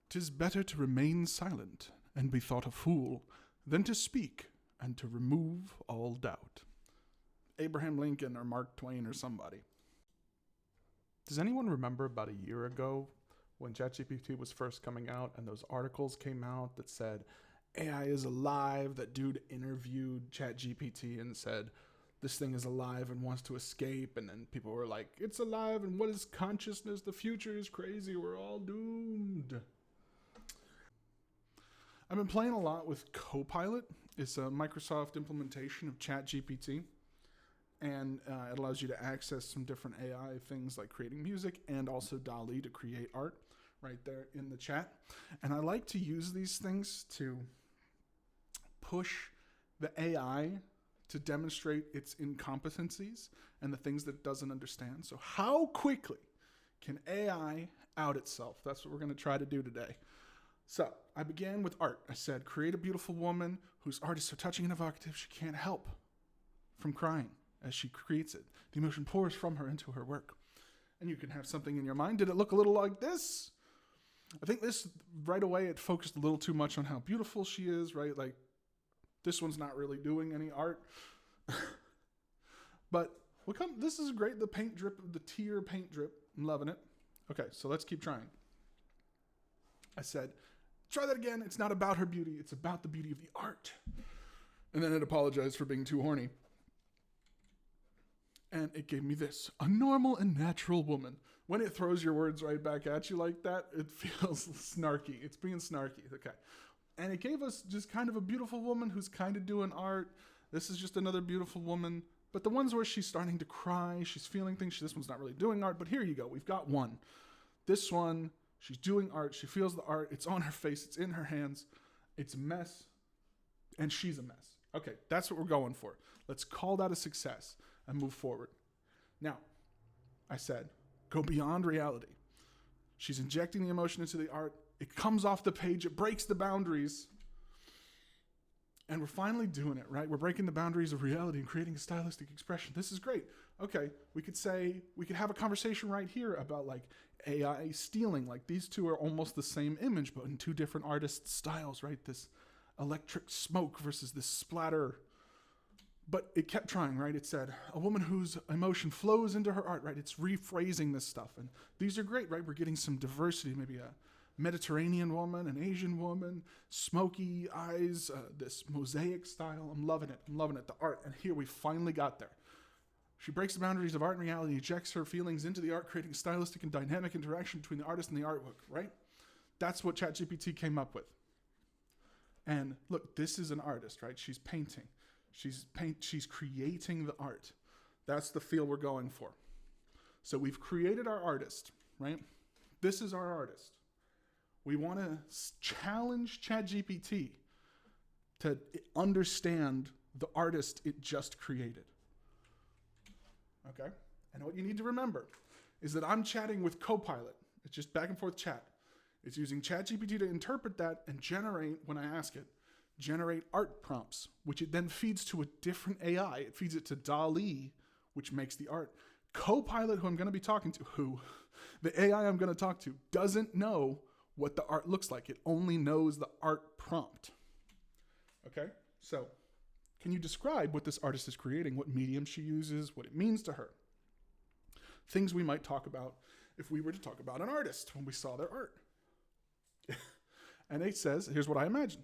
'Tis better to remain silent and be thought a fool than to speak and to remove all doubt. Abraham Lincoln or Mark Twain or somebody. Does anyone remember about a year ago when ChatGPT was first coming out and those articles came out that said AI is alive? That dude interviewed ChatGPT and said this thing is alive and wants to escape, and then people were like, it's alive, and what is consciousness? The future is crazy, we're all doomed. I've been playing a lot with Copilot. It's a Microsoft implementation of ChatGPT, and it allows you to access some different AI things like creating music and also DALL-E to create art right there in the chat. And I like to use these things to push the AI to demonstrate its incompetencies and the things that it doesn't understand. So how quickly can AI out itself? That's what we're going to try to do today. So I began with art. I said, create a beautiful woman whose art is so touching and evocative she can't help from crying as she creates it. The emotion pours from her into her work. And you can have something in your mind. Did it look a little like this? I think this, right away, it focused a little too much on how beautiful she is, right? Like, this one's not really doing any art. But this is great, the paint drip, the tear paint drip. I'm loving it. Okay, so let's keep trying. I said, try that again. It's not about her beauty. It's about the beauty of the art. And then it apologized for being too horny. And it gave me this, a normal and natural woman. When it throws your words right back at you like that, it feels snarky. It's being snarky. Okay. And it gave us just kind of a beautiful woman who's kind of doing art. This is just another beautiful woman. But the ones where she's starting to cry, she's feeling things, this one's not really doing art. But here you go. We've got one. This one, she's doing art. She feels the art. It's on her face. It's in her hands. It's a mess. And she's a mess. Okay, that's what we're going for. Let's call that a success and move forward. Now, I said, go beyond reality. She's injecting the emotion into the art. It comes off the page. It breaks the boundaries. And we're finally doing it, right? We're breaking the boundaries of reality and creating a stylistic expression. This is great. Okay, we could have a conversation right here about like AI stealing. Like these two are almost the same image, but in two different artist styles, right? This electric smoke versus this splatter. But it kept trying, right? It said, a woman whose emotion flows into her art, right? It's rephrasing this stuff. And these are great, right? We're getting some diversity, maybe a Mediterranean woman, an Asian woman, smoky eyes, this mosaic style. I'm loving it. I'm loving it, the art. And here we finally got there. She breaks the boundaries of art and reality, ejects her feelings into the art, creating stylistic and dynamic interaction between the artist and the artwork, right? That's what ChatGPT came up with. And look, this is an artist, right? She's painting. She's creating the art. That's the feel we're going for. So we've created our artist, right? This is our artist. We want to challenge ChatGPT to understand the artist it just created. Okay? And what you need to remember is that I'm chatting with Copilot. It's just back and forth chat. It's using ChatGPT to interpret that and generate, when I ask it, generate art prompts, which it then feeds to a different AI. It feeds it to DALL-E, which makes the art. Copilot, who I'm going to be talking to, the AI I'm going to talk to, doesn't know what the art looks like. It only knows the art prompt. Okay? So, can you describe what this artist is creating, what medium she uses, what it means to her? Things we might talk about if we were to talk about an artist when we saw their art. And it says, here's what I imagine.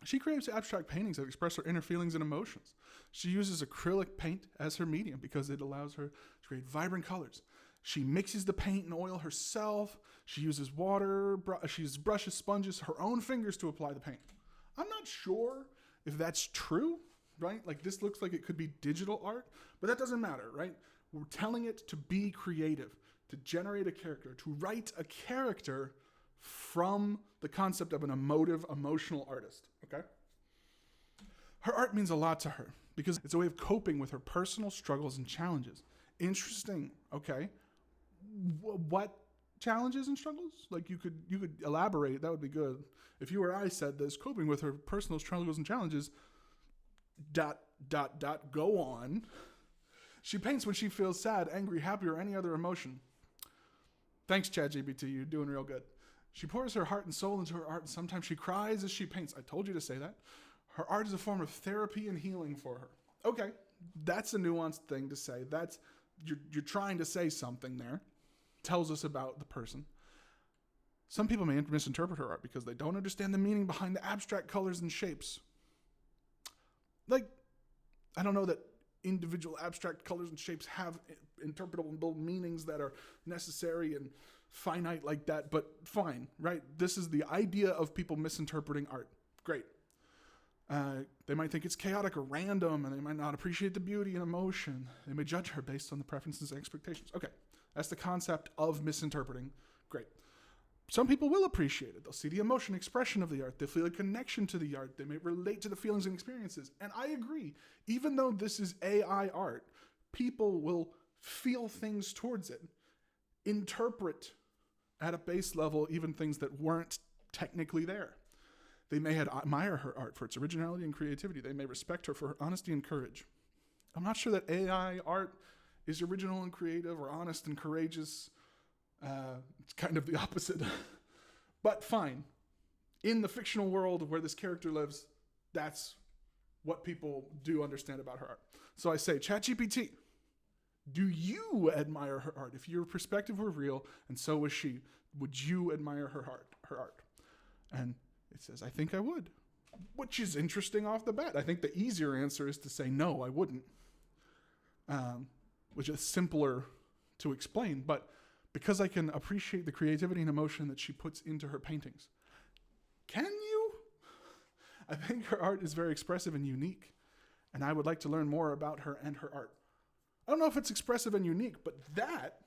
She creates abstract paintings that express her inner feelings and emotions. She uses acrylic paint as her medium because it allows her to create vibrant colors. She mixes the paint and oil herself. She uses water, she uses brushes, sponges, her own fingers to apply the paint. I'm not sure if that's true, right? Like this looks like it could be digital art, but that doesn't matter, right? We're telling it to be creative, to generate a character, to write a character from the concept of an emotive, emotional artist, okay? Her art means a lot to her because it's a way of coping with her personal struggles and challenges. Interesting, okay? What challenges and struggles? Like you could elaborate, that would be good. If you or I said this, coping with her personal struggles and challenges, ... go on. She paints when she feels sad, angry, happy, or any other emotion. Thanks, ChatGPT, you're doing real good. She pours her heart and soul into her art, and sometimes she cries as she paints. I told you to say that. Her art is a form of therapy and healing for her. Okay, that's a nuanced thing to say. That's you're trying to say something there. Tells us about the person. Some people may misinterpret her art because they don't understand the meaning behind the abstract colors and shapes. Like, I don't know that individual abstract colors and shapes have interpretable meanings that are necessary and finite like that, but fine, right? This is the idea of people misinterpreting art. Great. They might think it's chaotic or random, and they might not appreciate the beauty and emotion. They may judge her based on the preferences and expectations. Okay, that's the concept of misinterpreting. Great. Some people will appreciate it. They'll see the emotion, expression of the art. They'll feel a connection to the art. They may relate to the feelings and experiences. And I agree. Even though this is AI art, people will feel things towards it, interpret at a base level even things that weren't technically there. They may admire her art for its originality and creativity. They may respect her for her honesty and courage. I'm not sure that AI art is original and creative or honest and courageous. It's kind of the opposite. But fine. In the fictional world where this character lives, that's what people do understand about her art. So I say, Chatgpt, do you admire her art? If your perspective were real and so was she, would you admire her art? And it says, I think I would, which is interesting off the bat. I think the easier answer is to say, no, I wouldn't, which is simpler to explain. But because I can appreciate the creativity and emotion that she puts into her paintings, can you? I think her art is very expressive and unique, and I would like to learn more about her and her art. I don't know if it's expressive and unique, but that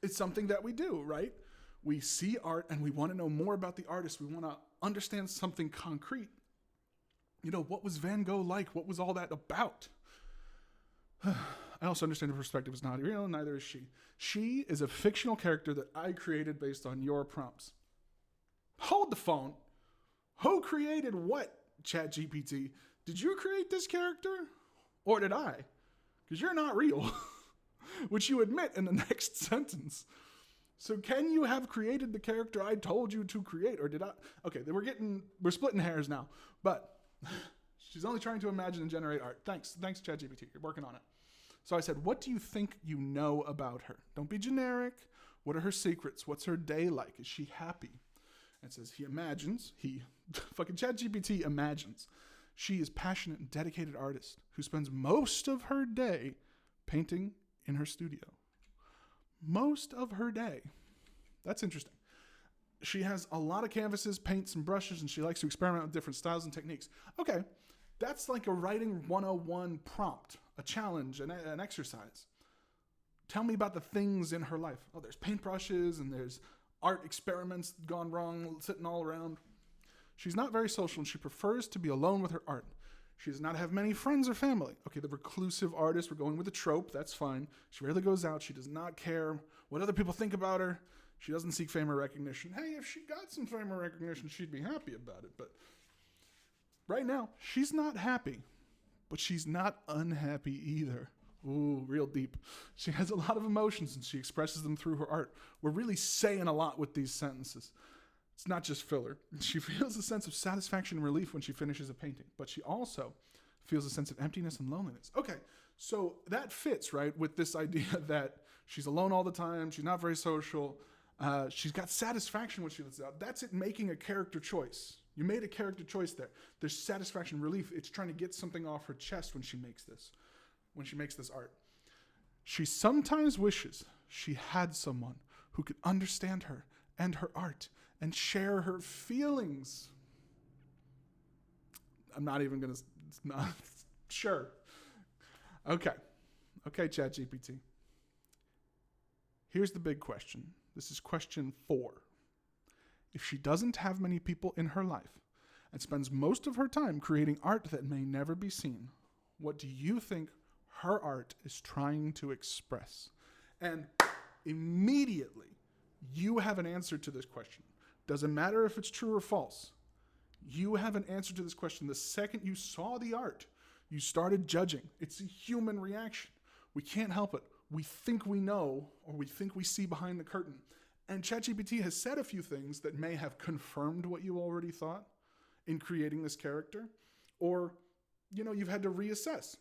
is something that we do, right? We see art and we want to know more about the artist. We want to understand something concrete. You know, what was Van Gogh like? What was all that about? I also understand her perspective is not real, and neither is she. She is a fictional character that I created based on your prompts. Hold the phone. Who created what, ChatGPT? Did you create this character? Or did I? Because you're not real. Which you admit in the next sentence. So can you have created the character I told you to create? Or did I? Okay, we're splitting hairs now. But she's only trying to imagine and generate art. Thanks, ChatGPT. You're working on it. So I said, what do you think you know about her? Don't be generic. What are her secrets? What's her day like? Is she happy? And it says, fucking ChatGPT imagines. She is passionate and dedicated artist who spends most of her day painting in her studio. Most of her day. That's interesting. She has a lot of canvases, paints, and brushes, and she likes to experiment with different styles and techniques. Okay, that's like a writing 101 prompt, a challenge, an exercise. Tell me about the things in her life. Oh, there's paintbrushes, and there's art experiments gone wrong sitting all around. She's not very social, and she prefers to be alone with her art. She does not have many friends or family. Okay, the reclusive artist, we're going with the trope, that's fine. She rarely goes out. She does not care what other people think about her. She doesn't seek fame or recognition. Hey, if she got some fame or recognition, she'd be happy about it. But right now, she's not happy, but she's not unhappy either. Ooh, real deep. She has a lot of emotions, and she expresses them through her art. We're really saying a lot with these sentences. It's not just filler. She feels a sense of satisfaction and relief when she finishes a painting, but she also feels a sense of emptiness and loneliness. Okay, so that fits, right, with this idea that she's alone all the time, she's not very social, she's got satisfaction when she lets it out. That's it making a character choice. You made a character choice there. There's satisfaction, relief. It's trying to get something off her chest when she makes this art. She sometimes wishes she had someone who could understand her and her art and share her feelings. I'm not even going to... Sure. Okay, ChatGPT. Here's the big question. This is question 4. If she doesn't have many people in her life and spends most of her time creating art that may never be seen, what do you think her art is trying to express? And immediately, you have an answer to this question. Doesn't matter if it's true or false. You have an answer to this question. The second you saw the art, you started judging. It's a human reaction. We can't help it. We think we know, or we think we see behind the curtain. And ChatGPT has said a few things that may have confirmed what you already thought in creating this character, or, you've had to reassess.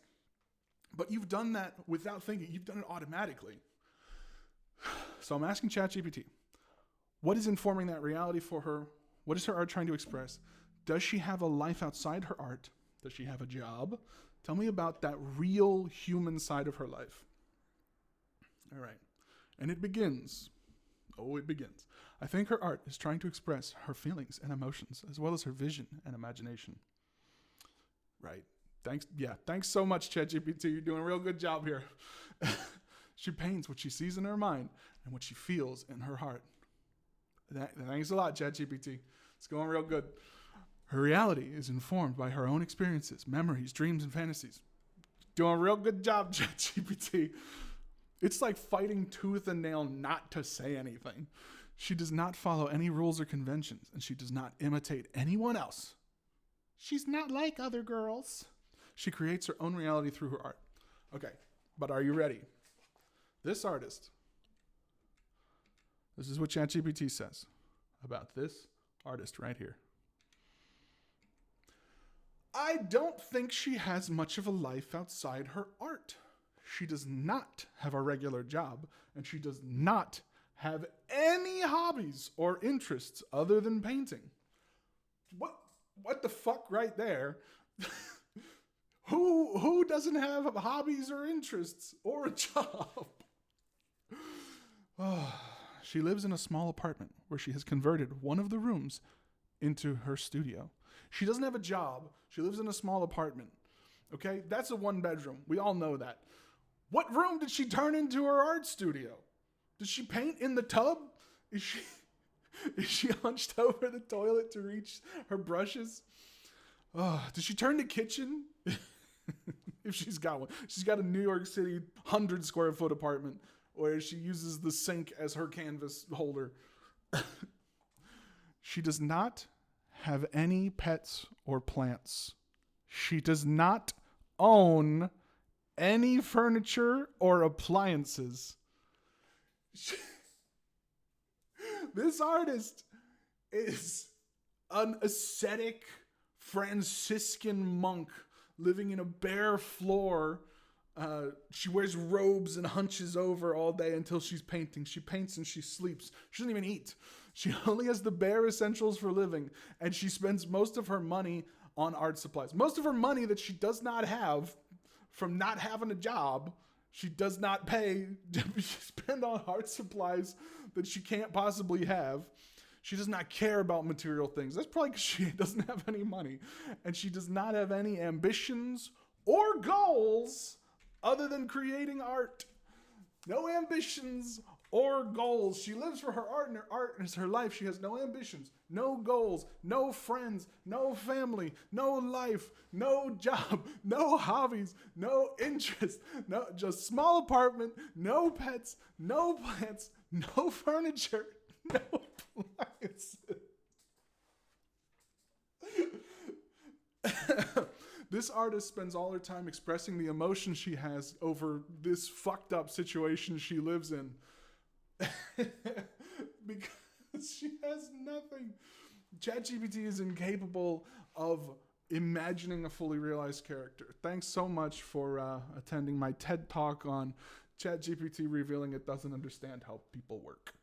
But you've done that without thinking. You've done it automatically. So I'm asking ChatGPT, what is informing that reality for her? What is her art trying to express? Does she have a life outside her art? Does she have a job? Tell me about that real human side of her life. All right. And it begins. Oh, it begins. I think her art is trying to express her feelings and emotions, as well as her vision and imagination. Right. Thanks. Yeah. Thanks so much, ChatGPT. You're doing a real good job here. She paints what she sees in her mind and what she feels in her heart. Thanks a lot, ChatGPT. It's going real good. Her reality is informed by her own experiences, memories, dreams, and fantasies. Doing a real good job, ChatGPT. It's like fighting tooth and nail not to say anything. She does not follow any rules or conventions, and she does not imitate anyone else. She's not like other girls. She creates her own reality through her art. Okay, but are you ready? This artist, this is what ChatGPT says about this artist right here. I don't think she has much of a life outside her art. She does not have a regular job, and she does not have any hobbies or interests other than painting. What the fuck right there? Who doesn't have hobbies or interests or a job? She lives in a small apartment where she has converted one of the rooms into her studio. She doesn't have a job. She lives in a small apartment. Okay? That's a one bedroom. We all know that. What room did she turn into her art studio? Does she paint in the tub? Is she hunched over the toilet to reach her brushes? Does she turn the kitchen? If she's got one. She's got a New York City 100 square foot apartment where she uses the sink as her canvas holder. She does not have any pets or plants. She does not own any furniture or appliances. This artist is an ascetic Franciscan monk living in a bare floor. She wears robes and hunches over all day until she's painting. She paints and she sleeps. She doesn't even eat. She only has the bare essentials for living, and she spends most of her money on art supplies. Most of her money that she does not have from not having a job, she does not pay. She spend on art supplies that she can't possibly have. She does not care about material things. That's probably because she doesn't have any money. And she does not have any ambitions or goals other than creating art. No ambitions or goals. She lives for her art, and her art is her life. She has no ambitions, no goals, no friends, no family, no life, no job, no hobbies, no interest, no, just small apartment, no pets, no plants, no furniture, no appliances. This artist spends all her time expressing the emotion she has over this fucked up situation she lives in. Because she has nothing. ChatGPT is incapable of imagining a fully realized character. Thanks so much for attending my TED Talk on ChatGPT revealing it doesn't understand how people work.